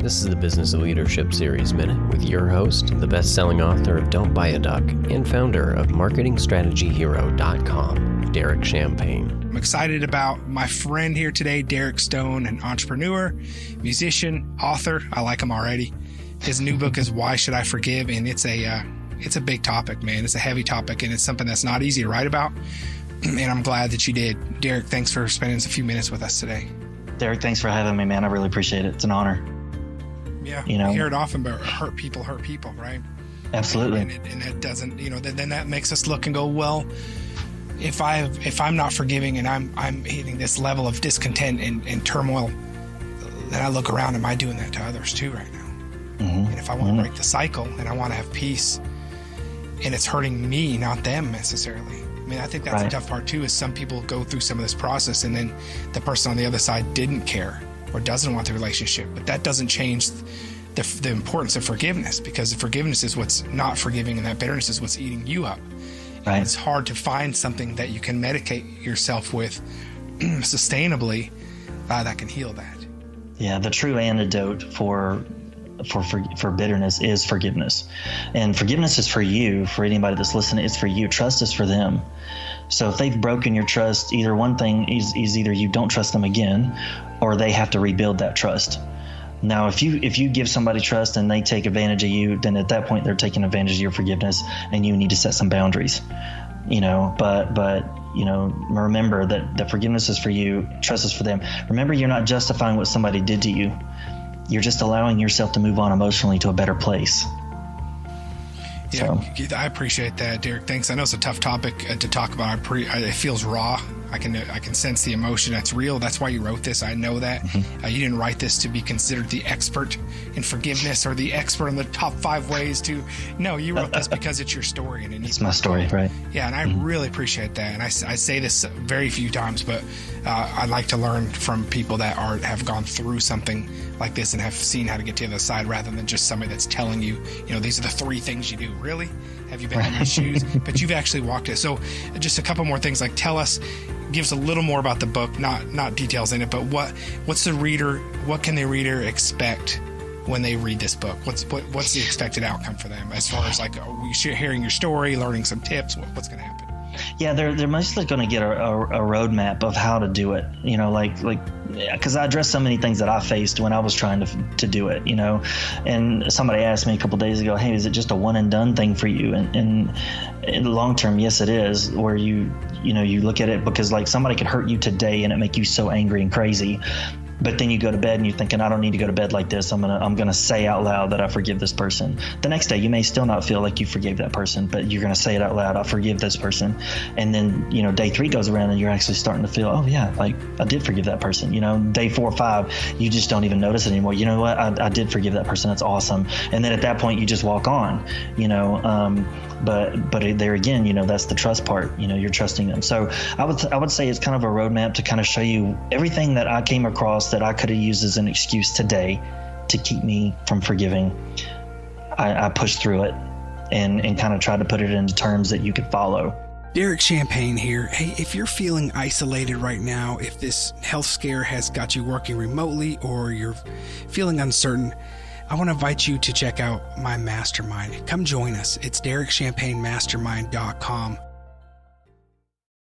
This is the Business of Leadership Series Minute with your host, the best-selling author of Don't Buy a Duck and founder of MarketingStrategyHero.com, Derek Champagne. I'm excited about my friend here today, Derek Stone, an entrepreneur, musician, author. I like him already. His new book is Why Should I Forgive? And it's a big topic, man. It's a heavy topic, and it's something that's not easy to write about. And I'm glad that you did. Derek, thanks for spending a few minutes with us today. Derek, thanks for having me, man. I really appreciate it. It's an honor. Yeah, we hear it often, but hurt people, right? Absolutely. And it doesn't, then that makes us look and go, well, if I'm not forgiving and I'm hitting this level of discontent and turmoil, then I look around, am I doing that to others too right now? Mm-hmm. And if I want to break the cycle and I want to have peace, and it's hurting me, not them necessarily. I mean, I think that's the tough part too, is some people go through some of this process and then the person on the other side didn't care or doesn't want the relationship. But that doesn't change the importance of forgiveness, because the forgiveness is what's not forgiving, and that bitterness is what's eating you up. Right. And it's hard to find something that you can medicate yourself with sustainably that can heal that. Yeah, the true antidote for bitterness is forgiveness. And forgiveness is for you, for anybody that's listening. It's for you. Trust is for them. So if they've broken your trust, either one thing is either you don't trust them again, or they have to rebuild that trust. Now, if you give somebody trust and they take advantage of you, then at that point they're taking advantage of your forgiveness, and you need to set some boundaries. But remember that the forgiveness is for you, trust is for them. Remember, you're not justifying what somebody did to you. You're just allowing yourself to move on emotionally to a better place. Yeah, so. I appreciate that, Derek. Thanks. I know it's a tough topic to talk about. It feels raw. I can sense the emotion. That's real. That's why you wrote this. I know that. Mm-hmm. You didn't write this to be considered the expert in forgiveness or the expert in the top 5 ways to. No, you wrote this because it's your story. And it's my story, right? Yeah, and I really appreciate that. And I say this very few times, but I like to learn from people that have gone through something like this and have seen how to get to the other side, rather than just somebody that's telling you, these are the 3 things you do. Really? Have you been in my shoes? But you've actually walked it. So just a couple more things, like give us a little more about the book, not details in it, but what can the reader expect when they read this book? What's the expected outcome for them, as far as hearing your story, learning some tips? What's going to happen? Yeah, they're mostly going to get a roadmap of how to do it, because I addressed so many things that I faced when I was trying to do it, and somebody asked me a couple of days ago, hey, is it just a one and done thing for you? And in the long term, yes, it is, where you look at it, because somebody could hurt you today and it make you so angry and crazy. But then you go to bed and you're thinking, I don't need to go to bed like this. I'm gonna say out loud that I forgive this person. The next day, you may still not feel like you forgave that person, but you're gonna say it out loud, I forgive this person. And then, day 3 goes around and you're actually starting to feel, oh yeah, I did forgive that person. Day 4 or 5, you just don't even notice it anymore. You know what? I did forgive that person. That's awesome. And then at that point, you just walk on. But there again, that's the trust part. You're trusting them. So I would say it's kind of a roadmap to kind of show you everything that I came across that I could have used as an excuse today to keep me from forgiving. I pushed through it and kind of tried to put it into terms that you could follow. Derek Champagne here. Hey, if you're feeling isolated right now, if this health scare has got you working remotely, or you're feeling uncertain, I want to invite you to check out my mastermind. Come join us. It's DerekChampagneMastermind.com.